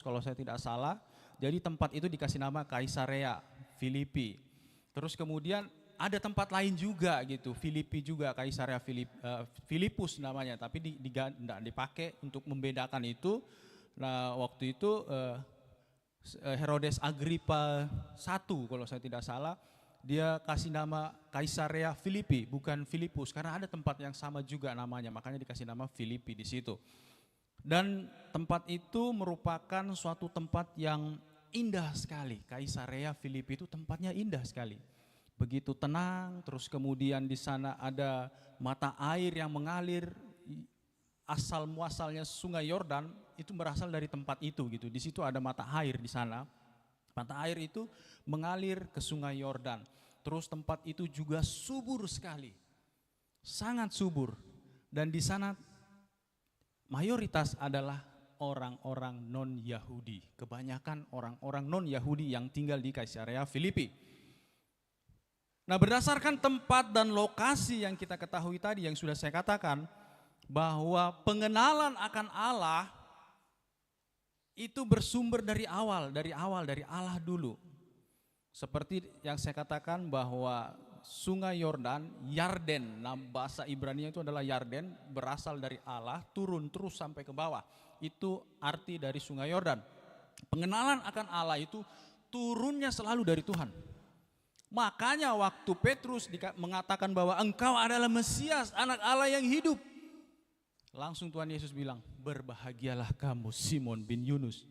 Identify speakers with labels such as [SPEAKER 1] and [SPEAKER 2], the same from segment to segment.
[SPEAKER 1] kalau saya tidak salah. Jadi tempat itu dikasih nama Kaisarea Filipi. Terus kemudian ada tempat lain juga gitu, Filipi juga, Kaisarea Filipus namanya, tapi tidak dipakai untuk membedakan itu. Nah waktu itu Herodes Agripa I kalau saya tidak salah, dia kasih nama Kaisarea Filipi, bukan Filipus, karena ada tempat yang sama juga namanya, makanya dikasih nama Filipi di situ. Dan tempat itu merupakan suatu tempat yang indah sekali. Kaisarea Filipi itu tempatnya indah sekali. Begitu tenang, terus kemudian di sana ada mata air yang mengalir, asal muasalnya Sungai Yordan itu berasal dari tempat itu gitu. Di situ ada mata air di sana. Mata air itu mengalir ke Sungai Yordan. Terus tempat itu juga subur sekali. Sangat subur. Dan di sana mayoritas adalah orang-orang non-Yahudi. Kebanyakan orang-orang non-Yahudi yang tinggal di Kaisarea Filipi. Nah berdasarkan tempat dan lokasi yang kita ketahui tadi yang sudah saya katakan, bahwa pengenalan akan Allah itu bersumber dari Allah dulu. Seperti yang saya katakan bahwa Sungai Yordan, Yarden, bahasa Ibrani itu adalah Yarden, berasal dari Allah, turun terus sampai ke bawah. Itu arti dari Sungai Yordan. Pengenalan akan Allah itu turunnya selalu dari Tuhan. Makanya waktu Petrus mengatakan bahwa engkau adalah Mesias, anak Allah yang hidup, langsung Tuhan Yesus bilang, berbahagialah kamu Simon bin Yunus.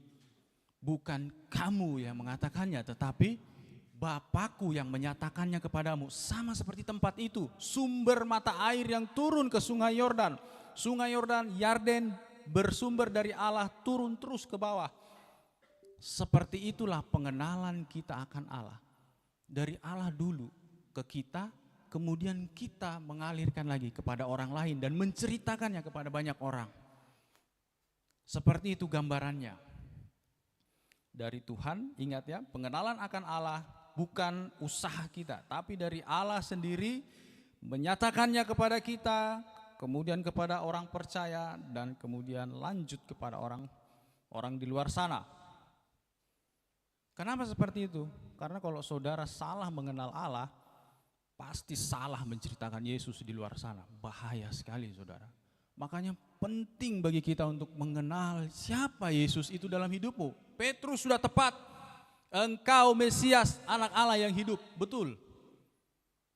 [SPEAKER 1] Bukan kamu yang mengatakannya, tetapi Bapakku yang menyatakannya kepadamu. Sama seperti tempat itu, sumber mata air yang turun ke Sungai Yordan. Sungai Yordan, Yarden, bersumber dari Allah, turun terus ke bawah. Seperti itulah pengenalan kita akan Allah. Dari Allah dulu ke kita, kemudian kita mengalirkan lagi kepada orang lain dan menceritakannya kepada banyak orang. Seperti itu gambarannya. Dari Tuhan, ingat ya, pengenalan akan Allah bukan usaha kita, tapi dari Allah sendiri menyatakannya kepada kita, kemudian kepada orang percaya, dan kemudian lanjut kepada orang di luar sana. Kenapa seperti itu? Karena kalau saudara salah mengenal Allah, pasti salah menceritakan Yesus di luar sana. Bahaya sekali saudara. Makanya penting bagi kita untuk mengenal siapa Yesus itu dalam hidupmu. Petrus sudah tepat. Engkau Mesias, anak Allah yang hidup. Betul.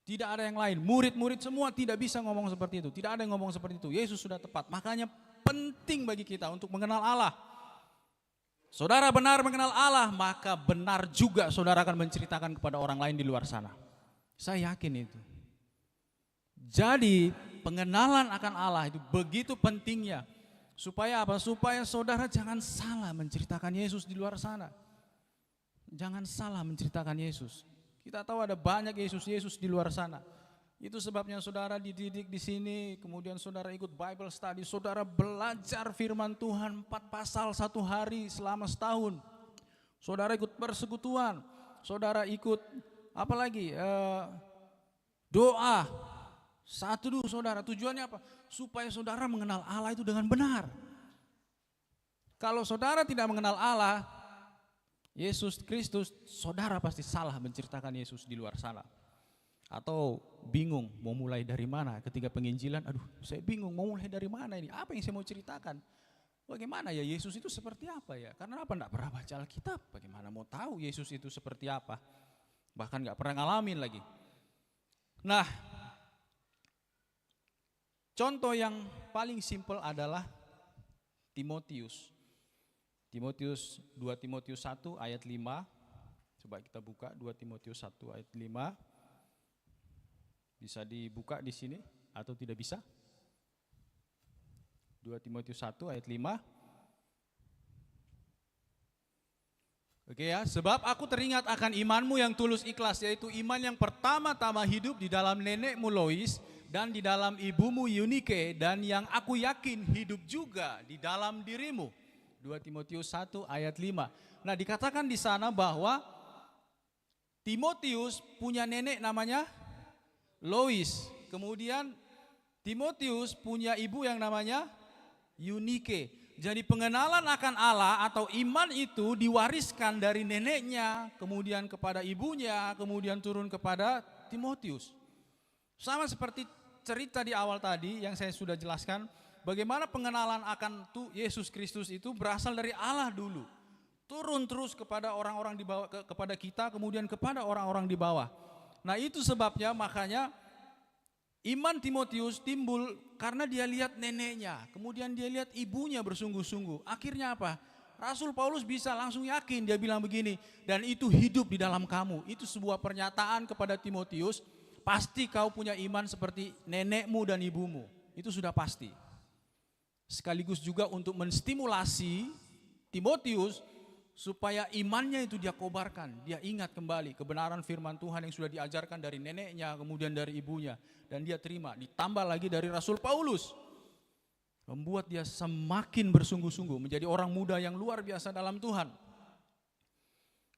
[SPEAKER 1] Tidak ada yang lain. Murid-murid semua tidak bisa ngomong seperti itu. Tidak ada yang ngomong seperti itu. Yesus sudah tepat. Makanya penting bagi kita untuk mengenal Allah. Saudara benar mengenal Allah, maka benar juga saudara akan menceritakan kepada orang lain di luar sana. Saya yakin itu. Jadi pengenalan akan Allah itu begitu pentingnya. Supaya apa? Supaya saudara jangan salah menceritakan Yesus di luar sana. Jangan salah menceritakan Yesus. Kita tahu ada banyak Yesus di luar sana. Itu sebabnya saudara dididik di sini, kemudian saudara ikut Bible study, saudara belajar firman Tuhan 4 pasal 1 hari selama setahun. Saudara ikut persekutuan, saudara ikut apa lagi? Doa. Satu dulu saudara, tujuannya apa? Supaya saudara mengenal Allah itu dengan benar. Kalau saudara tidak mengenal Allah, Yesus Kristus, saudara pasti salah menceritakan Yesus di luar sana. Atau bingung mau mulai dari mana ketika penginjilan, aduh saya bingung mau mulai dari mana ini, apa yang saya mau ceritakan, bagaimana ya Yesus itu seperti apa ya, karena apa, enggak pernah baca Alkitab, bagaimana mau tahu Yesus itu seperti apa, bahkan enggak pernah ngalamin lagi. Nah, contoh yang paling simpel adalah Timotius. 2 Timotius 1 ayat 5, coba kita buka 2 Timotius 1 ayat 5. Bisa dibuka di sini atau tidak bisa? 2 Timotius 1 ayat 5. Oke ya, sebab aku teringat akan imanmu yang tulus ikhlas, yaitu iman yang pertama-tama hidup di dalam nenekmu Lois dan di dalam ibumu Eunike, dan yang aku yakin hidup juga di dalam dirimu. 2 Timotius 1 ayat 5. Nah, dikatakan di sana bahwa Timotius punya nenek namanya Lois. Kemudian Timotius punya ibu yang namanya Eunike. Jadi pengenalan akan Allah atau iman itu diwariskan dari neneknya, kemudian kepada ibunya, kemudian turun kepada Timotius. Sama seperti cerita di awal tadi yang saya sudah jelaskan, bagaimana pengenalan akan Yesus Kristus itu berasal dari Allah dulu. Turun terus kepada orang-orang di bawah, kepada kita, kemudian kepada orang-orang di bawah. Nah itu sebabnya makanya iman Timotius timbul karena dia lihat neneknya, kemudian dia lihat ibunya bersungguh-sungguh. Akhirnya apa? Rasul Paulus bisa langsung yakin, dia bilang begini, dan itu hidup di dalam kamu. Itu sebuah pernyataan kepada Timotius, pasti kau punya iman seperti nenekmu dan ibumu. Itu sudah pasti. Sekaligus juga untuk menstimulasi Timotius supaya imannya itu dia kobarkan, dia ingat kembali kebenaran firman Tuhan yang sudah diajarkan dari neneknya, kemudian dari ibunya, dan dia terima, ditambah lagi dari Rasul Paulus, membuat dia semakin bersungguh-sungguh menjadi orang muda yang luar biasa dalam Tuhan.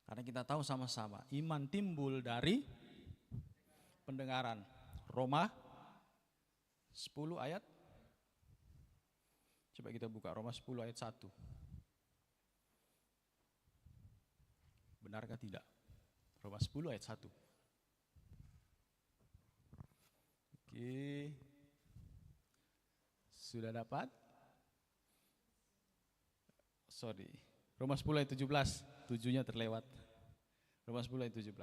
[SPEAKER 1] Karena kita tahu sama-sama, iman timbul dari pendengaran. Roma 10 ayat, coba kita buka Roma 10 ayat 1. Benarkah tidak? Roma 10 ayat 1. Oke. Sudah dapat? Sorry. Roma 10 ayat 17. 7-nya terlewat. Roma 10 ayat 17.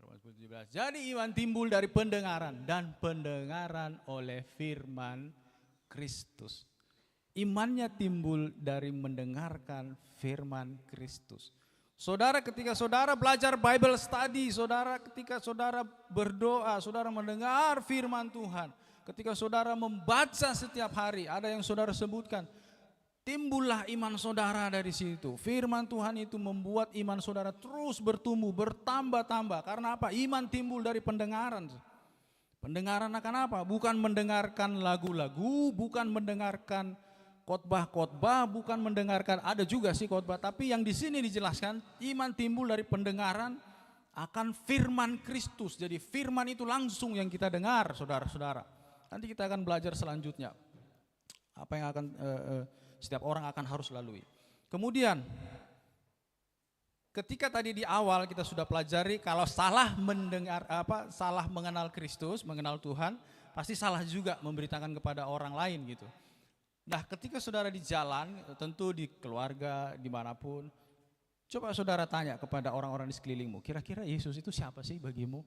[SPEAKER 1] Roma 10 ayat 17. Jadi iman timbul dari pendengaran, dan pendengaran oleh firman Kristus. Imannya timbul dari mendengarkan firman Kristus. Saudara, ketika saudara belajar Bible study, saudara ketika saudara berdoa, saudara mendengar firman Tuhan, ketika saudara membaca setiap hari, ada yang saudara sebutkan, timbullah iman saudara dari situ. Firman Tuhan itu membuat iman saudara terus bertumbuh, bertambah-tambah. Karena apa? Iman timbul dari pendengaran. Pendengaran akan apa? Bukan mendengarkan lagu-lagu, bukan mendengarkan khotbah-khotbah, bukan mendengarkan, ada juga sih khotbah, tapi yang di sini dijelaskan iman timbul dari pendengaran akan firman Kristus. Jadi firman itu langsung yang kita dengar, saudara-saudara. Nanti kita akan belajar selanjutnya apa yang akan setiap orang akan harus lalui. Kemudian ketika tadi di awal kita sudah pelajari kalau salah mendengar salah mengenal Kristus, mengenal Tuhan, pasti salah juga memberitakan kepada orang lain gitu. Nah ketika saudara di jalan, tentu di keluarga, dimanapun, coba saudara tanya kepada orang-orang di sekelilingmu, kira-kira Yesus itu siapa sih bagimu?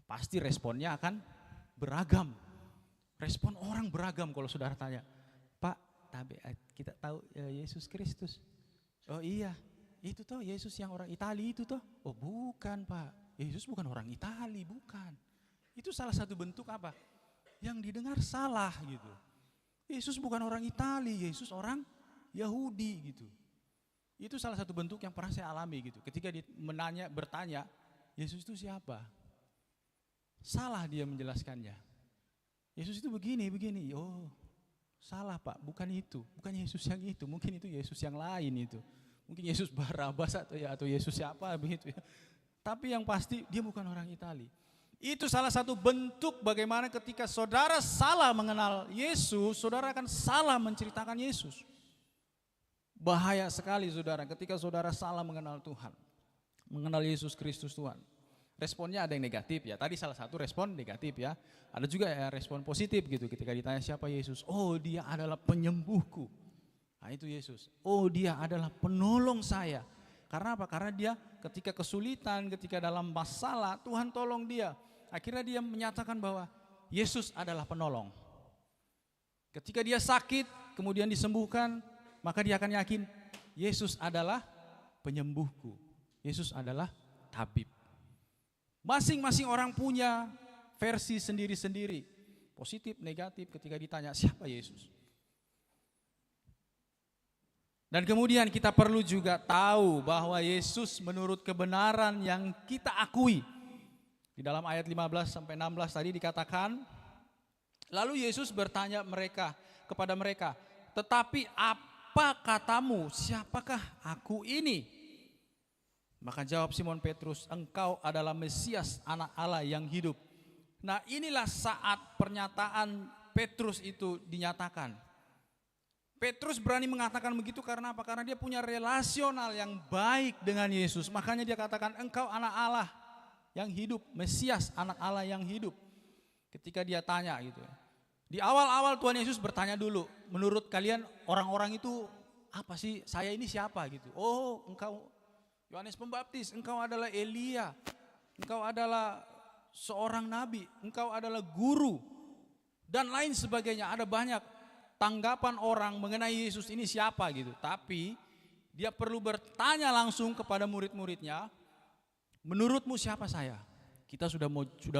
[SPEAKER 1] Pasti responnya akan beragam. Respon orang beragam kalau saudara tanya, Pak, kita tahu Yesus Kristus. Oh iya, itu toh Yesus yang orang Itali itu toh. Oh bukan Pak, Yesus bukan orang Itali, bukan. Itu salah satu bentuk apa? Yang didengar salah gitu. Yesus bukan orang Itali, Yesus orang Yahudi gitu. Itu salah satu bentuk yang pernah saya alami gitu. Ketika dia bertanya, Yesus itu siapa? Salah dia menjelaskannya. Yesus itu begini. Oh, salah Pak, bukan itu. Bukan Yesus yang itu, mungkin itu Yesus yang lain itu. Mungkin Yesus Barabas atau Yesus siapa begitu ya. Tapi yang pasti dia bukan orang Itali. Itu salah satu bentuk bagaimana ketika saudara salah mengenal Yesus, saudara akan salah menceritakan Yesus. Bahaya sekali saudara ketika saudara salah mengenal Tuhan, mengenal Yesus Kristus Tuhan. Responnya ada yang negatif ya, tadi salah satu respon negatif ya. Ada juga ya respon positif gitu ketika ditanya siapa Yesus. Oh dia adalah penyembuhku. Nah itu Yesus. Oh dia adalah penolong saya. Karena apa? Karena dia ketika kesulitan, ketika dalam masalah, Tuhan tolong dia. Akhirnya dia menyatakan bahwa Yesus adalah penolong. Ketika dia sakit, kemudian disembuhkan, maka dia akan yakin Yesus adalah penyembuhku. Yesus adalah tabib. Masing-masing orang punya versi sendiri-sendiri. Positif, negatif ketika ditanya siapa Yesus. Dan kemudian kita perlu juga tahu bahwa Yesus menurut kebenaran yang kita akui. Di dalam ayat 15 sampai 16 tadi dikatakan, lalu Yesus bertanya kepada mereka, tetapi apa katamu, siapakah aku ini? Maka jawab Simon Petrus, engkau adalah Mesias, anak Allah yang hidup. Nah inilah saat pernyataan Petrus itu dinyatakan. Petrus berani mengatakan begitu karena apa? Karena dia punya relasional yang baik dengan Yesus. Makanya dia katakan, engkau anak Allah yang hidup, Mesias, anak Allah yang hidup. Ketika dia tanya gitu. Di awal-awal Tuhan Yesus bertanya dulu, menurut kalian orang-orang itu apa sih? Saya ini siapa gitu. Oh, engkau Yohanes Pembaptis, engkau adalah Elia, engkau adalah seorang nabi, engkau adalah guru, dan lain sebagainya. Ada banyak tanggapan orang mengenai Yesus ini siapa gitu. Tapi dia perlu bertanya langsung kepada murid-muridnya, menurutmu siapa saya? Kita sudah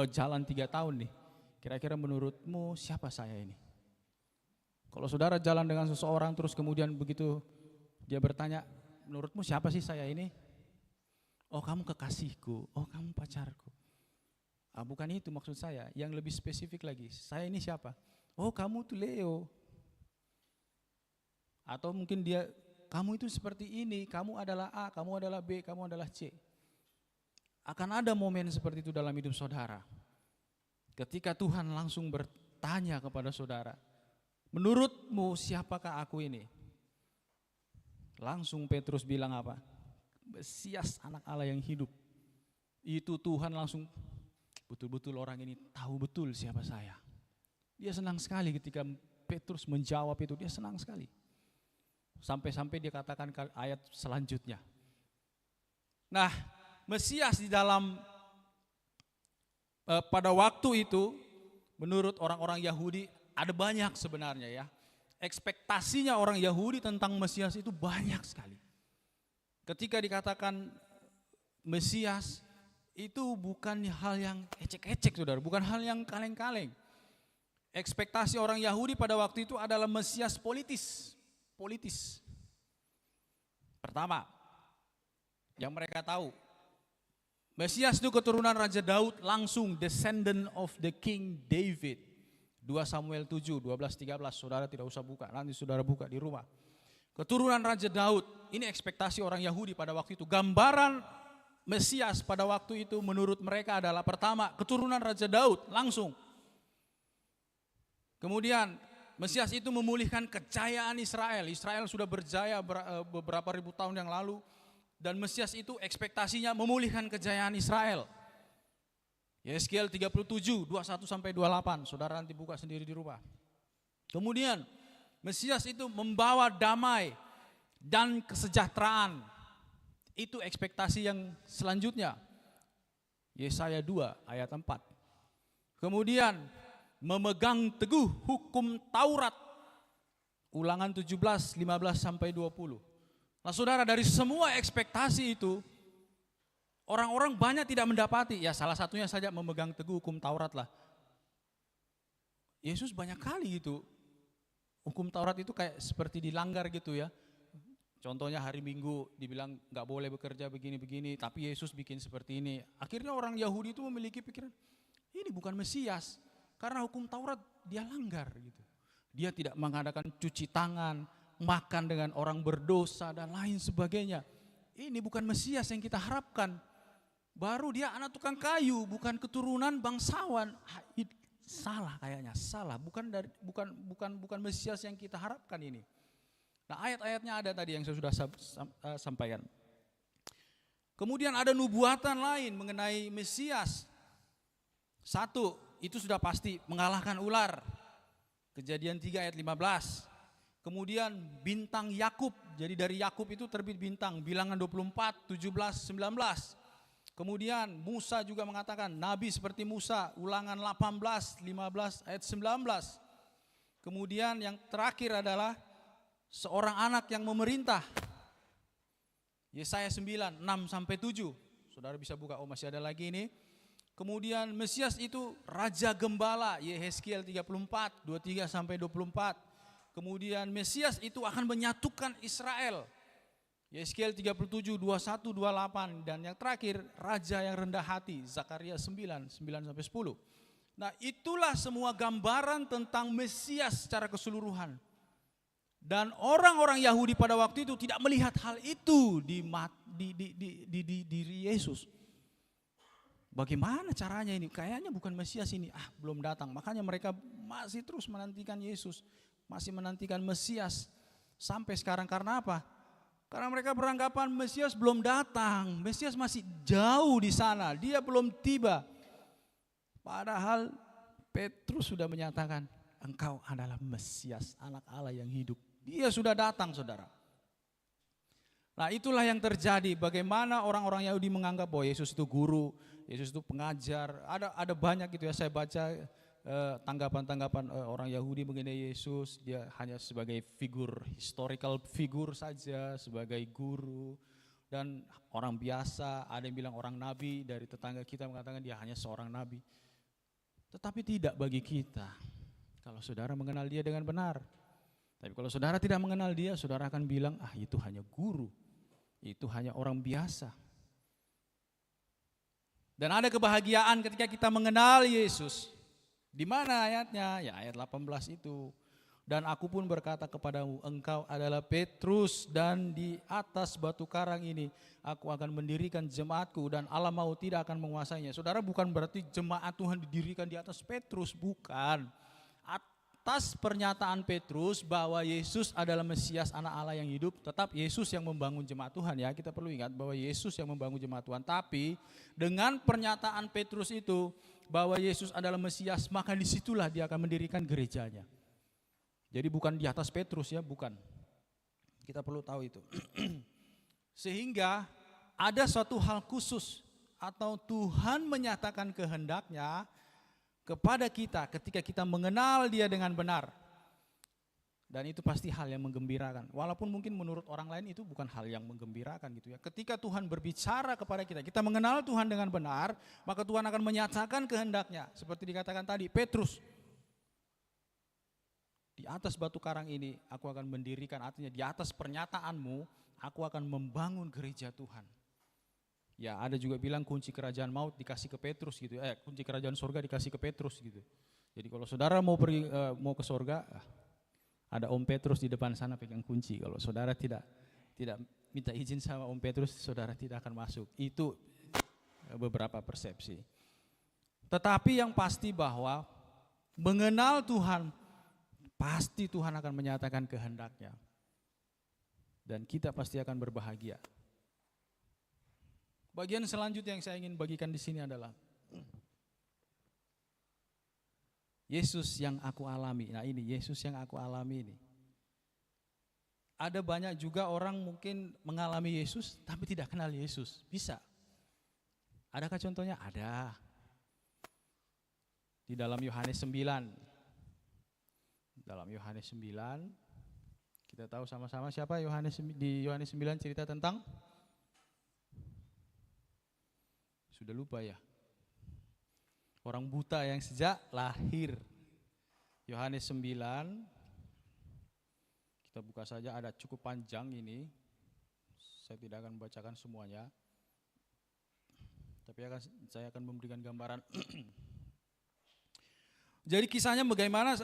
[SPEAKER 1] jalan 3 tahun nih. Kira-kira menurutmu siapa saya ini? Kalau saudara jalan dengan seseorang terus kemudian begitu dia bertanya, menurutmu siapa sih saya ini? Oh, kamu kekasihku, oh kamu pacarku. Bukan itu maksud saya, yang lebih spesifik lagi. Saya ini siapa? Oh, kamu tuh Leo. Atau mungkin dia, kamu itu seperti ini, kamu adalah A, kamu adalah B, kamu adalah C. Akan ada momen seperti itu dalam hidup saudara. Ketika Tuhan langsung bertanya kepada saudara, menurutmu siapakah aku ini? Langsung Petrus bilang apa? Mesias, anak Allah yang hidup. Itu Tuhan langsung, betul-betul orang ini tahu betul siapa saya. Dia senang sekali ketika Petrus menjawab itu, dia senang sekali. Sampai-sampai dia katakan ayat selanjutnya. Nah, Mesias di dalam pada waktu itu menurut orang-orang Yahudi ada banyak sebenarnya ya. Ekspektasinya orang Yahudi tentang Mesias itu banyak sekali. Ketika dikatakan Mesias itu bukan hal yang ecek-ecek saudara, bukan hal yang kaleng-kaleng. Ekspektasi orang Yahudi pada waktu itu adalah Mesias politis. Pertama, yang mereka tahu, Mesias itu keturunan Raja Daud, langsung descendant of the King David. 2 Samuel 7, 12-13, saudara tidak usah buka, nanti saudara buka di rumah. Keturunan Raja Daud, ini ekspektasi orang Yahudi pada waktu itu. Gambaran Mesias pada waktu itu menurut mereka adalah pertama, keturunan Raja Daud, langsung. Kemudian Mesias itu memulihkan kejayaan Israel. Israel sudah berjaya beberapa ribu tahun yang lalu. Dan Mesias itu ekspektasinya memulihkan kejayaan Israel. Yeskiel 37, 21-28. Saudara nanti buka sendiri di rumah. Kemudian Mesias itu membawa damai dan kesejahteraan. Itu ekspektasi yang selanjutnya. Yesaya 2 ayat 4. Kemudian memegang teguh hukum Taurat. Ulangan 17, 15-20. Nah saudara, dari semua ekspektasi itu, orang-orang banyak tidak mendapati. Ya salah satunya saja memegang teguh hukum Taurat lah. Yesus banyak kali gitu. Hukum Taurat itu kayak seperti dilanggar gitu ya. Contohnya hari Minggu dibilang gak boleh bekerja begini-begini, tapi Yesus bikin seperti ini. Akhirnya orang Yahudi itu memiliki pikiran, ini bukan Mesias. Karena hukum Taurat dia langgar gitu. Dia tidak mengadakan cuci tangan, makan dengan orang berdosa dan lain sebagainya. Ini bukan Mesias yang kita harapkan. Baru dia anak tukang kayu, bukan keturunan bangsawan. Salah kayaknya, salah. Bukan Mesias yang kita harapkan ini. Nah, ayat-ayatnya ada tadi yang saya sudah sampaikan. Kemudian ada nubuatan lain mengenai Mesias. 1, itu sudah pasti mengalahkan ular. Kejadian 3 ayat 15. Kemudian bintang Yakub, jadi dari Yakub itu terbit bintang, Bilangan 24, 17, 19. Kemudian Musa juga mengatakan, nabi seperti Musa, Ulangan 18, 15 ayat 19. Kemudian yang terakhir adalah seorang anak yang memerintah. Yesaya 9, 6-7. Saudara bisa buka, oh masih ada lagi ini. Kemudian Mesias itu Raja Gembala, Yeskiel 34, 23-24. Kemudian Mesias itu akan menyatukan Israel. Yeskiel 37, 21-28. Dan yang terakhir, Raja yang rendah hati, Zakaria 9, 9-10. Nah itulah semua gambaran tentang Mesias secara keseluruhan. Dan orang-orang Yahudi pada waktu itu tidak melihat hal itu di diri Yesus. bagaimana caranya ini? Kayaknya bukan Mesias ini. Belum datang. Makanya mereka masih terus menantikan Yesus, masih menantikan Mesias sampai sekarang. Karena apa? Karena mereka beranggapan Mesias belum datang, Mesias masih jauh di sana, dia belum tiba. Padahal Petrus sudah menyatakan, engkau adalah Mesias, anak Allah yang hidup. Dia sudah datang, saudara. Nah, itulah yang terjadi. Bagaimana orang-orang Yahudi menganggap bahwa Yesus itu guru, Yesus itu pengajar. Ada banyak gitu ya, saya baca tanggapan-tanggapan orang Yahudi mengenai Yesus. Dia hanya sebagai figur, historical figur saja, sebagai guru dan orang biasa. Ada yang bilang orang nabi, dari tetangga kita mengatakan dia hanya seorang nabi. Tetapi tidak bagi kita kalau saudara mengenal dia dengan benar. Tapi kalau saudara tidak mengenal dia, saudara akan bilang, itu hanya guru, itu hanya orang biasa. Dan ada kebahagiaan ketika kita mengenal Yesus. Di mana ayatnya? Ya, ayat 18 itu. Dan aku pun berkata kepadamu, engkau adalah Petrus, dan di atas batu karang ini aku akan mendirikan jemaatku, dan alam maut tidak akan menguasainya. Saudara, bukan berarti jemaat Tuhan didirikan di atas Petrus, bukan. Atas pernyataan Petrus bahwa Yesus adalah Mesias, anak Allah yang hidup, tetap Yesus yang membangun jemaat Tuhan ya. Kita perlu ingat bahwa Yesus yang membangun jemaat Tuhan. Tapi dengan pernyataan Petrus itu bahwa Yesus adalah Mesias, maka disitulah dia akan mendirikan gerejanya. Jadi bukan di atas Petrus ya, bukan. Kita perlu tahu itu. Sehingga ada suatu hal khusus atau Tuhan menyatakan kehendaknya kepada kita ketika kita mengenal dia dengan benar. Dan itu pasti hal yang menggembirakan. Walaupun mungkin menurut orang lain itu bukan hal yang menggembirakan gitu ya. Ketika Tuhan berbicara kepada kita, kita mengenal Tuhan dengan benar, maka Tuhan akan menyatakan kehendaknya. Seperti dikatakan tadi, Petrus, di atas batu karang ini aku akan mendirikan, artinya di atas pernyataanmu aku akan membangun gereja Tuhan. Ya, ada juga bilang kunci kerajaan maut dikasih ke Petrus gitu. Kunci kerajaan surga dikasih ke Petrus gitu. Jadi kalau saudara mau pergi mau ke surga, ada Om Petrus di depan sana pegang kunci. Kalau saudara tidak minta izin sama Om Petrus, saudara tidak akan masuk. Itu beberapa persepsi. Tetapi yang pasti bahwa mengenal Tuhan, pasti Tuhan akan menyatakan kehendaknya. Dan kita pasti akan berbahagia. Bagian selanjutnya yang saya ingin bagikan di sini adalah Yesus yang aku alami. Nah, ini Yesus yang aku alami ini. Ada banyak juga orang mungkin mengalami Yesus tapi tidak kenal Yesus. Bisa. Adakah contohnya? Ada. Di dalam Yohanes 9. Dalam Yohanes 9 kita tahu sama-sama siapa di Yohanes 9 cerita tentang, sudah lupa ya, orang buta yang sejak lahir. Yohanes 9, kita buka saja, ada cukup panjang ini. Saya tidak akan membacakan semuanya. Tapi saya akan memberikan gambaran. Jadi kisahnya bagaimana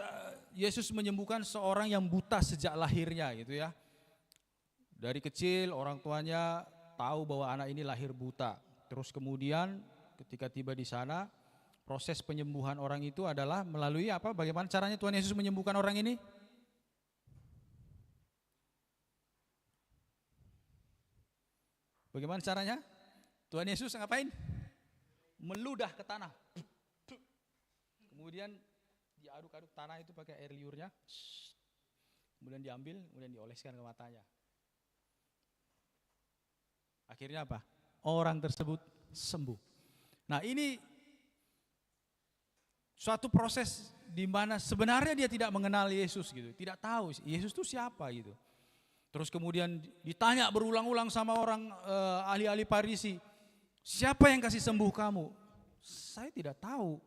[SPEAKER 1] Yesus menyembuhkan seorang yang buta sejak lahirnya gitu ya. Dari kecil orang tuanya tahu bahwa anak ini lahir buta. Terus kemudian ketika tiba di sana, proses penyembuhan orang itu adalah melalui apa? Bagaimana caranya Tuhan Yesus menyembuhkan orang ini? Bagaimana caranya? Tuhan Yesus ngapain? Meludah ke tanah. Kemudian diaduk-aduk tanah itu pakai air liurnya. Kemudian diambil, kemudian dioleskan ke matanya. Akhirnya apa? Orang tersebut sembuh. Nah, ini suatu proses di mana sebenarnya dia tidak mengenal Yesus gitu, tidak tahu Yesus itu siapa gitu. Terus kemudian ditanya berulang-ulang sama orang ahli-ahli Farisi, siapa yang kasih sembuh kamu? Saya tidak tahu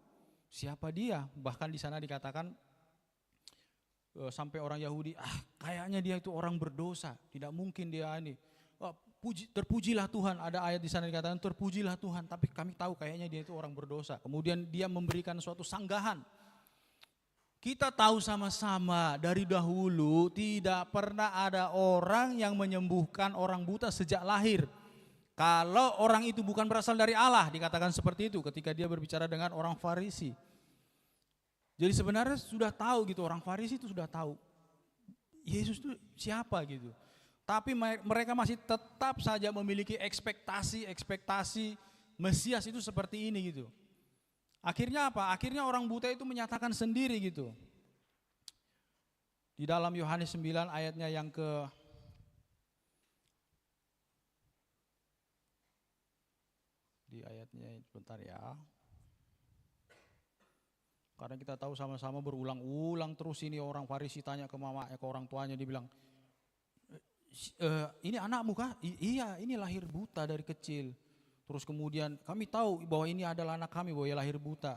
[SPEAKER 1] siapa dia. Bahkan di sana dikatakan sampai orang Yahudi, kayaknya dia itu orang berdosa, tidak mungkin dia ini. Terpujilah Tuhan, ada ayat di sana dikatakan terpujilah Tuhan, tapi kami tahu kayaknya dia itu orang berdosa. Kemudian dia memberikan suatu sanggahan. Kita tahu sama-sama dari dahulu tidak pernah ada orang yang menyembuhkan orang buta sejak lahir. Kalau orang itu bukan berasal dari Allah, dikatakan seperti itu ketika dia berbicara dengan orang Farisi. Jadi sebenarnya sudah tahu gitu, orang Farisi itu sudah tahu Yesus itu siapa gitu. Tapi mereka masih tetap saja memiliki ekspektasi Mesias itu seperti ini gitu. Akhirnya apa? Akhirnya orang buta itu menyatakan sendiri gitu. Di dalam Yohanes 9 ayatnya yang di ayatnya bentar ya. Karena kita tahu sama-sama berulang-ulang terus ini orang Farisi tanya ke mamanya, ke orang tuanya, dibilang, ini anakmu kah? Iya, ini lahir buta dari kecil. Terus kemudian kami tahu bahwa ini adalah anak kami, bahwa ia lahir buta.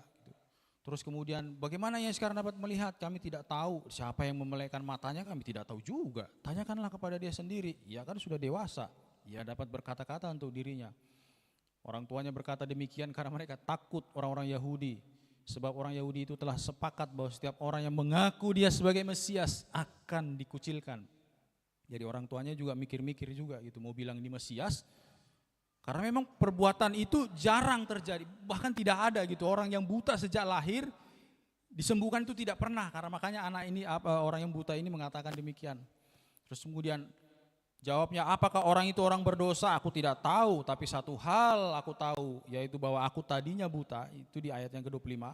[SPEAKER 1] Terus kemudian bagaimana ia sekarang dapat melihat? Kami tidak tahu. Siapa yang memelekkan matanya kami tidak tahu juga. Tanyakanlah kepada dia sendiri. Ia kan sudah dewasa. Ia dapat berkata-kata untuk dirinya. Orang tuanya berkata demikian karena mereka takut orang-orang Yahudi. Sebab orang Yahudi itu telah sepakat bahwa setiap orang yang mengaku dia sebagai Mesias akan dikucilkan. Jadi orang tuanya juga mikir-mikir juga gitu, mau bilang ini Mesias. Karena memang perbuatan itu jarang terjadi, bahkan tidak ada gitu. Orang yang buta sejak lahir disembuhkan itu tidak pernah. Karena makanya orang yang buta ini mengatakan demikian. Terus kemudian jawabnya, apakah orang itu orang berdosa? Aku tidak tahu, tapi satu hal aku tahu, yaitu bahwa aku tadinya buta, itu di ayat yang ke-25.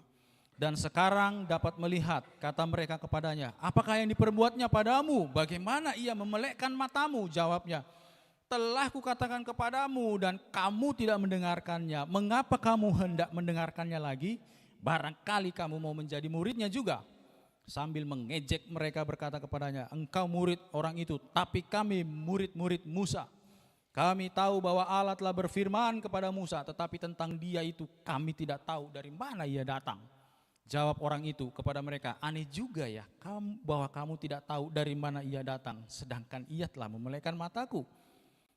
[SPEAKER 1] Dan sekarang dapat melihat, kata mereka kepadanya, apakah yang diperbuatnya padamu? Bagaimana ia memelekkan matamu? Jawabnya, telah kukatakan kepadamu dan kamu tidak mendengarkannya. Mengapa kamu hendak mendengarkannya lagi? Barangkali kamu mau menjadi muridnya juga. Sambil mengejek mereka berkata kepadanya, engkau murid orang itu, tapi kami murid-murid Musa. Kami tahu bahwa Allah telah berfirman kepada Musa, tetapi tentang dia itu kami tidak tahu dari mana ia datang. Jawab orang itu kepada mereka, aneh juga ya bahwa kamu tidak tahu dari mana ia datang, sedangkan ia telah memelekkan mataku.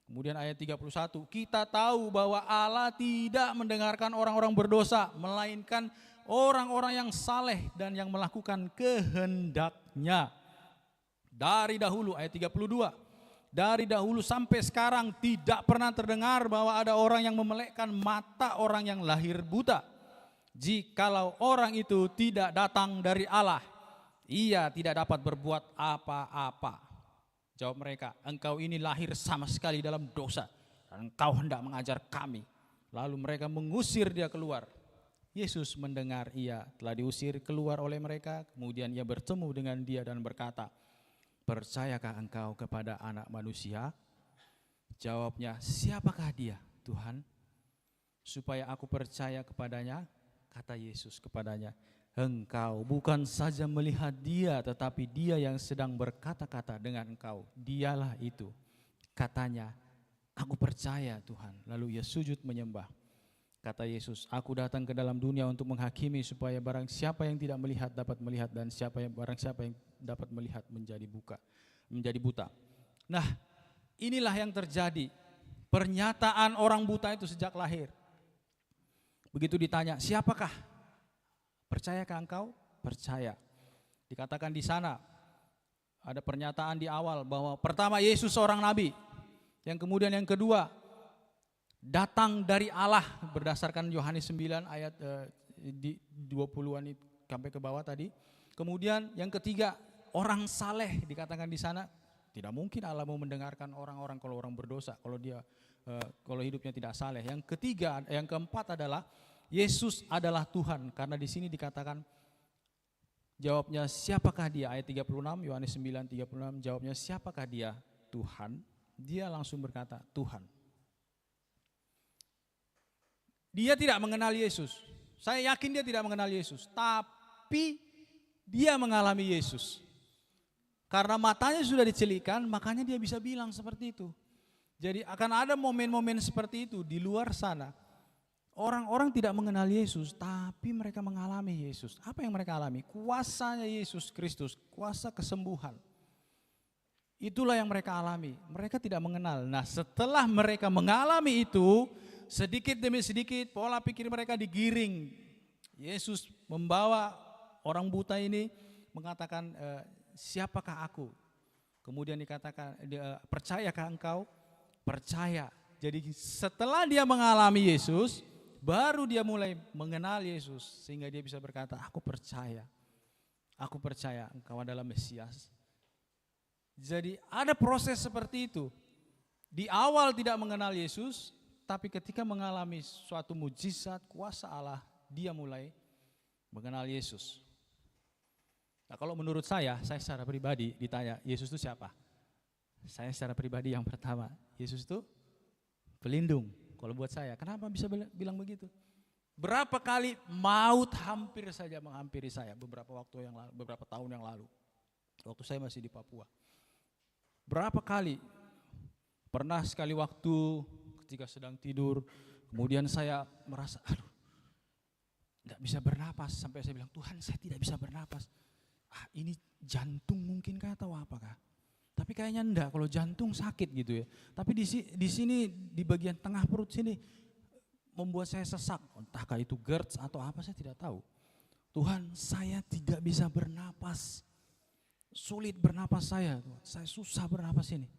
[SPEAKER 1] Kemudian ayat 31, kita tahu bahwa Allah tidak mendengarkan orang-orang berdosa, melainkan orang-orang yang saleh dan yang melakukan kehendaknya. Dari dahulu, ayat 32, dari dahulu sampai sekarang tidak pernah terdengar bahwa ada orang yang memelekkan mata orang yang lahir buta. Jikalau orang itu tidak datang dari Allah, ia tidak dapat berbuat apa-apa. Jawab mereka, engkau ini lahir sama sekali dalam dosa dan engkau hendak mengajar kami. Lalu mereka mengusir dia keluar. Yesus mendengar ia telah diusir keluar oleh mereka, kemudian ia bertemu dengan dia dan berkata, percayakah engkau kepada Anak Manusia? Jawabnya, siapakah dia, Tuhan? Supaya aku percaya kepadanya, kata Yesus kepadanya, engkau bukan saja melihat dia, tetapi dia yang sedang berkata-kata dengan engkau, dialah itu. Katanya, aku percaya Tuhan. Lalu ia sujud menyembah. Kata Yesus, aku datang ke dalam dunia untuk menghakimi supaya barang siapa yang tidak melihat dapat melihat, dan barang siapa yang dapat melihat menjadi buta. Nah, inilah yang terjadi. Pernyataan orang buta itu sejak lahir. Begitu ditanya, siapakah? Percayakah engkau? Percaya. Dikatakan di sana, ada pernyataan di awal bahwa pertama Yesus seorang nabi. Yang kemudian yang kedua, datang dari Allah berdasarkan Yohanes 9 ayat di 20-an sampai ke bawah tadi. Kemudian yang ketiga, orang saleh dikatakan di sana. Tidak mungkin Allah mau mendengarkan orang-orang kalau orang berdosa, kalau hidupnya tidak saleh. Yang ketiga, yang keempat adalah Yesus adalah Tuhan, karena di sini dikatakan jawabnya siapakah dia, ayat 36 Yohanes 9:36, jawabnya siapakah dia, Tuhan. Dia langsung berkata Tuhan. Dia tidak mengenal Yesus. Saya yakin dia tidak mengenal Yesus, tapi dia mengalami Yesus. Karena matanya sudah dicelikan, makanya dia bisa bilang seperti itu. Jadi akan ada momen-momen seperti itu di luar sana. Orang-orang tidak mengenal Yesus, tapi mereka mengalami Yesus. Apa yang mereka alami? Kuasanya Yesus Kristus, kuasa kesembuhan. Itulah yang mereka alami. Mereka tidak mengenal. Nah, setelah mereka mengalami itu, sedikit demi sedikit pola pikir mereka digiring. Yesus membawa orang buta ini mengatakan, siapakah aku? Kemudian dikatakan, percayakah engkau? Percaya. Jadi setelah dia mengalami Yesus, baru dia mulai mengenal Yesus. Sehingga dia bisa berkata, aku percaya engkau adalah Mesias. Jadi ada proses seperti itu. Di awal tidak mengenal Yesus, tapi ketika mengalami suatu mujizat kuasa Allah, dia mulai mengenal Yesus. Nah, kalau menurut saya secara pribadi ditanya, Yesus itu siapa? Saya secara pribadi yang pertama, Yesus itu pelindung. Kalau buat saya, kenapa bisa bilang begitu? Berapa kali maut hampir saja menghampiri saya beberapa tahun yang lalu. Waktu saya masih di Papua. Berapa kali? Pernah sekali waktu ketika sedang tidur, kemudian saya merasa, nggak bisa bernapas, sampai saya bilang, Tuhan, saya tidak bisa bernapas. Ini jantung mungkin kah atau apakah? Tapi kayaknya enggak, kalau jantung sakit gitu ya. Tapi di sini di bagian tengah perut sini membuat saya sesak. Entahkah itu GERD atau apa, saya tidak tahu. Tuhan, saya tidak bisa bernapas. Sulit bernapas saya susah bernapas ini.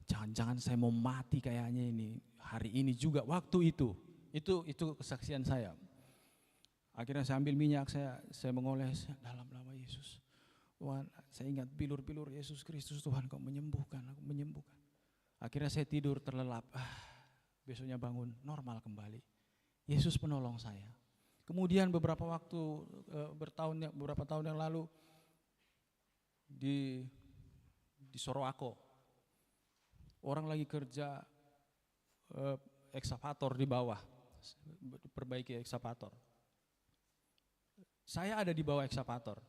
[SPEAKER 1] Jangan-jangan saya mau mati kayaknya ini hari ini juga, waktu itu. Itu kesaksian saya. Akhirnya saya ambil minyak, saya mengoles dalam nama Yesus. Tuhan, saya ingat bilur-bilur Yesus Kristus, Tuhan kau menyembuhkan, aku menyembuhkan. Akhirnya saya tidur terlelap, besoknya bangun normal kembali. Yesus penolong saya. Kemudian beberapa tahun yang lalu di Sorowako, orang lagi kerja ekskavator di bawah, perbaiki ekskavator. Saya ada di bawah ekskavator.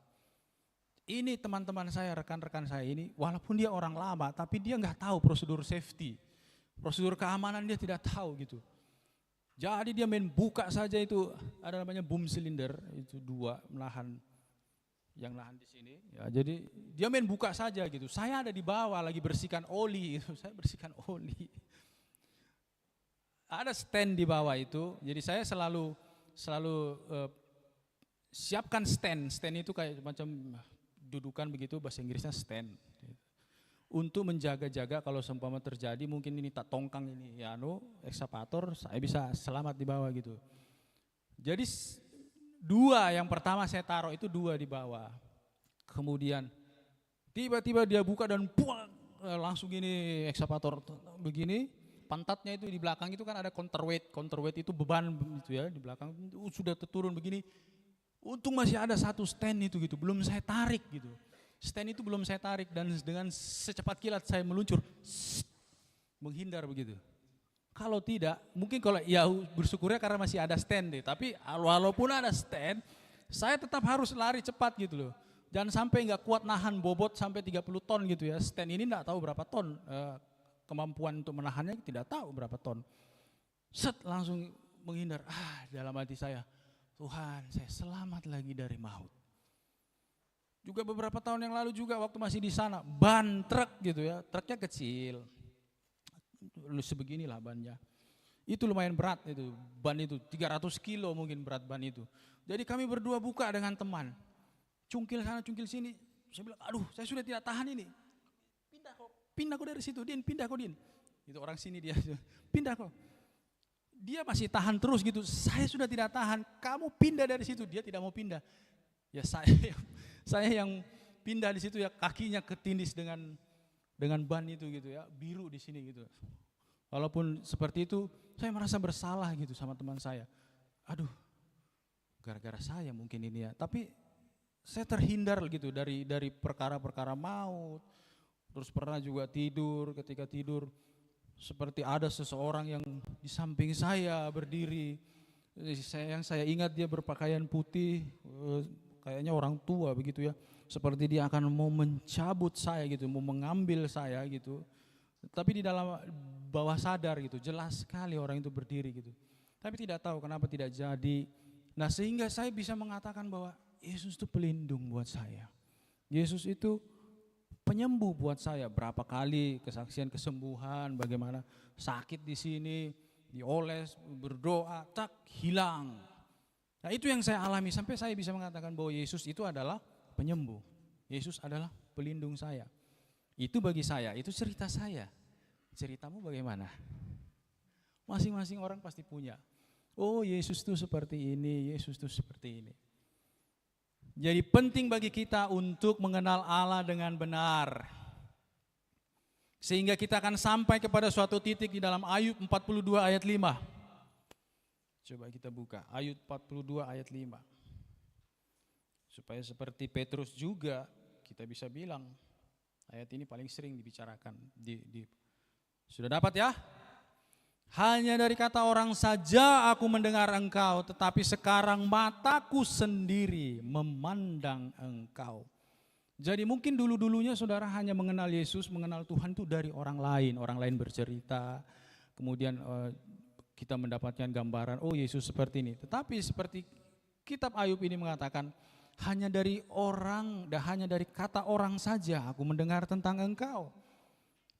[SPEAKER 1] Ini teman-teman saya, rekan-rekan saya ini, walaupun dia orang lama, tapi dia nggak tahu prosedur safety, prosedur keamanan dia tidak tahu gitu. Jadi dia main buka saja itu, ada namanya boom cylinder, itu 2 yang nahan di sini. Ya, jadi dia main buka saja gitu. Saya ada di bawah lagi bersihkan oli, itu saya bersihkan oli. Ada stand di bawah itu, jadi saya selalu siapkan stand itu kayak macam dudukan begitu, bahasa Inggrisnya stand. Untuk menjaga-jaga kalau seumpama terjadi, mungkin ini tak tongkang ini ekskavator, saya bisa selamat di bawah gitu. Jadi 2 yang pertama saya taruh itu 2 di bawah. Kemudian tiba-tiba dia buka dan langsung gini ekskavator begini, pantatnya itu di belakang itu kan ada counterweight itu beban gitu ya, di belakang sudah terturun begini. Untung masih ada 1 stand itu gitu, belum saya tarik gitu. Stand itu belum saya tarik dan dengan secepat kilat saya meluncur, menghindar begitu. Kalau tidak, mungkin kalau ya bersyukurnya karena masih ada stand deh. Tapi walaupun ada stand, saya tetap harus lari cepat gitu loh. Jangan sampai nggak kuat nahan bobot sampai 30 ton gitu ya. Stand ini nggak tahu berapa ton, kemampuan untuk menahannya tidak tahu berapa ton. Langsung menghindar. Dalam hati saya, Tuhan, saya selamat lagi dari maut. Juga beberapa tahun yang lalu juga waktu masih di sana, ban truk gitu ya, truknya kecil, sebeginilah bannya. Itu lumayan berat itu, ban itu 300 kilo mungkin berat ban itu. Jadi kami berdua buka dengan teman, cungkil sana cungkil sini. Saya bilang, aduh saya sudah tidak tahan ini, pindah kok dari situ, Din, pindah kok Din. Itu orang sini dia, pindah kok. Dia masih tahan terus gitu, saya sudah tidak tahan, kamu pindah dari situ. Dia tidak mau pindah. Ya saya yang pindah di situ ya, kakinya ketindis dengan ban itu gitu ya, biru di sini gitu. Walaupun seperti itu, saya merasa bersalah gitu sama teman saya. Aduh, gara-gara saya mungkin ini ya. Tapi saya terhindar gitu dari perkara-perkara maut. Terus pernah juga ketika tidur seperti ada seseorang yang di samping saya berdiri. Yang saya ingat dia berpakaian putih, kayaknya orang tua begitu ya. Seperti dia akan mau mencabut saya gitu, mau mengambil saya gitu. Tapi di dalam bawah sadar gitu, jelas sekali orang itu berdiri gitu. Tapi tidak tahu kenapa tidak jadi. Nah sehingga saya bisa mengatakan bahwa Yesus itu pelindung buat saya. Yesus itu penyembuh buat saya. Berapa kali kesaksian kesembuhan, bagaimana sakit di sini, dioles, berdoa, hilang. Nah itu yang saya alami sampai saya bisa mengatakan bahwa Yesus itu adalah penyembuh. Yesus adalah pelindung saya. Itu bagi saya, itu cerita saya. Ceritamu bagaimana? Masing-masing orang pasti punya. Oh, Yesus itu seperti ini, Yesus itu seperti ini. Jadi penting bagi kita untuk mengenal Allah dengan benar. Sehingga kita akan sampai kepada suatu titik di dalam Ayub 42 ayat 5. Coba kita buka, Ayub 42 ayat 5. Supaya seperti Petrus juga kita bisa bilang, ayat ini paling sering dibicarakan. Sudah dapat ya? Hanya dari kata orang saja aku mendengar engkau, tetapi sekarang mataku sendiri memandang engkau. Jadi mungkin dulu-dulunya saudara hanya mengenal Yesus, mengenal Tuhan itu dari orang lain bercerita, kemudian kita mendapatkan gambaran, oh Yesus seperti ini. Tetapi seperti kitab Ayub ini mengatakan, hanya dari kata orang saja aku mendengar tentang engkau.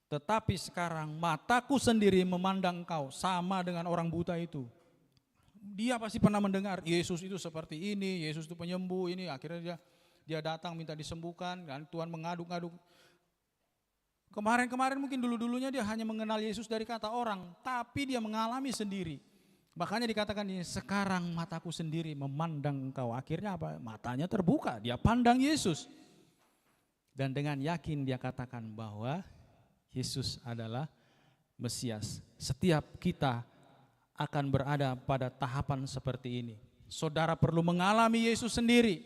[SPEAKER 1] Tetapi sekarang mataku sendiri memandang engkau, sama dengan orang buta itu. Dia pasti pernah mendengar Yesus itu seperti ini, Yesus itu penyembuh ini, akhirnya dia datang minta disembuhkan dan Tuhan mengaduk-aduk. Kemarin mungkin dulu-dulunya dia hanya mengenal Yesus dari kata orang, tapi dia mengalami sendiri. Makanya dikatakan ini, sekarang mataku sendiri memandang engkau. Akhirnya apa? Matanya terbuka, dia pandang Yesus. Dan dengan yakin dia katakan bahwa Yesus adalah Mesias. Setiap kita akan berada pada tahapan seperti ini. Saudara perlu mengalami Yesus sendiri.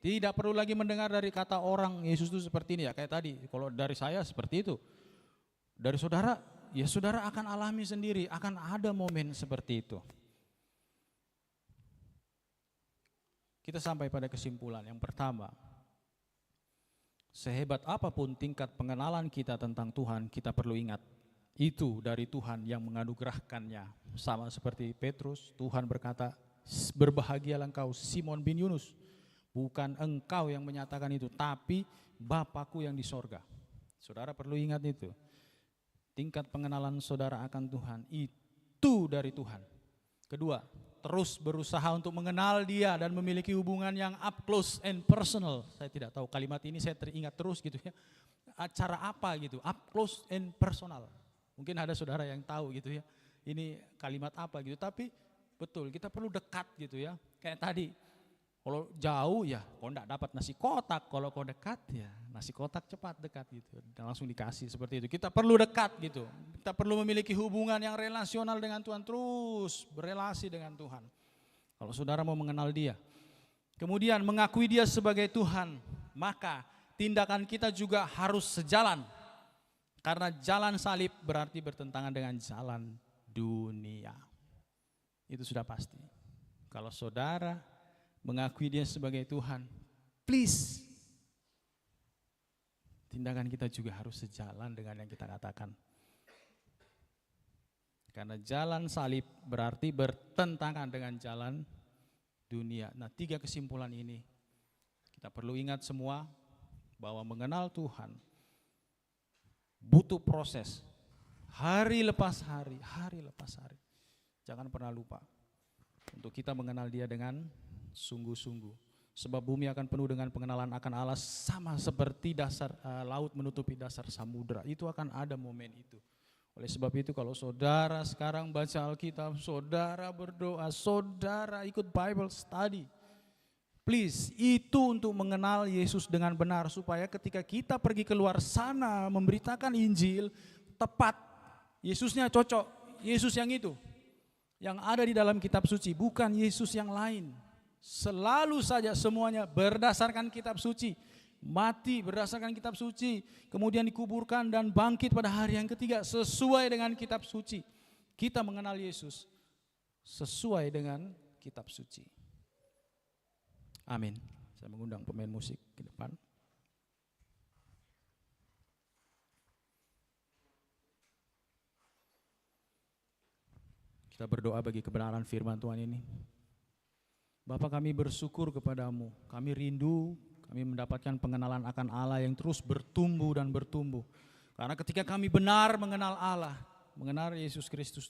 [SPEAKER 1] Tidak perlu lagi mendengar dari kata orang Yesus itu seperti ini ya, kayak tadi. Kalau dari saya seperti itu. Dari saudara, ya saudara akan alami sendiri, akan ada momen seperti itu. Kita sampai pada kesimpulan yang pertama. Sehebat apapun tingkat pengenalan kita tentang Tuhan, kita perlu ingat, itu dari Tuhan yang menganugerahkannya. Sama seperti Petrus, Tuhan berkata, berbahagialah engkau Simon bin Yunus. Bukan engkau yang menyatakan itu, tapi Bapakku yang di sorga. Saudara perlu ingat itu. Tingkat pengenalan saudara akan Tuhan, itu dari Tuhan. Kedua, terus berusaha untuk mengenal Dia dan memiliki hubungan yang up close and personal. Saya tidak tahu kalimat ini, saya teringat terus gitu ya. Acara apa gitu, up close and personal. Mungkin ada saudara yang tahu gitu ya. Ini kalimat apa gitu, tapi betul kita perlu dekat gitu ya. Kayak tadi, kalau jauh ya kau enggak dapat nasi kotak, kalau kau dekat ya nasi kotak cepat dekat gitu. Dan langsung dikasih seperti itu. Kita perlu dekat gitu. Kita perlu memiliki hubungan yang relasional dengan Tuhan, terus berelasi dengan Tuhan. Kalau saudara mau mengenal Dia. Kemudian mengakui Dia sebagai Tuhan, maka tindakan kita juga harus sejalan. Karena jalan salib berarti bertentangan dengan jalan dunia. Itu sudah pasti. Kalau saudara mengakui Dia sebagai Tuhan, please, tindakan kita juga harus sejalan dengan yang kita katakan. Karena jalan salib berarti bertentangan dengan jalan dunia. Nah, 3 kesimpulan ini kita perlu ingat semua, bahwa mengenal Tuhan butuh proses, hari lepas hari, hari lepas hari. Jangan pernah lupa untuk kita mengenal Dia dengan sungguh-sungguh. Sebab bumi akan penuh dengan pengenalan akan Allah, sama seperti dasar laut menutupi dasar samudra. Itu akan ada momen itu. Oleh sebab itu kalau saudara sekarang baca Alkitab, saudara berdoa, saudara ikut Bible study, please, itu untuk mengenal Yesus dengan benar, supaya ketika kita pergi keluar sana memberitakan Injil, tepat, Yesusnya cocok, Yesus yang itu, yang ada di dalam kitab suci, bukan Yesus yang lain. Selalu saja semuanya berdasarkan kitab suci. Mati berdasarkan kitab suci, kemudian dikuburkan dan bangkit pada hari yang ketiga sesuai dengan kitab suci. Kita mengenal Yesus sesuai dengan kitab suci. Amin. Saya mengundang pemain musik ke depan. Kita berdoa bagi kebenaran firman Tuhan ini. Bapa, kami bersyukur kepadamu, kami rindu, kami mendapatkan pengenalan akan Allah yang terus bertumbuh dan bertumbuh. Karena ketika kami benar mengenal Allah, mengenal Yesus Kristus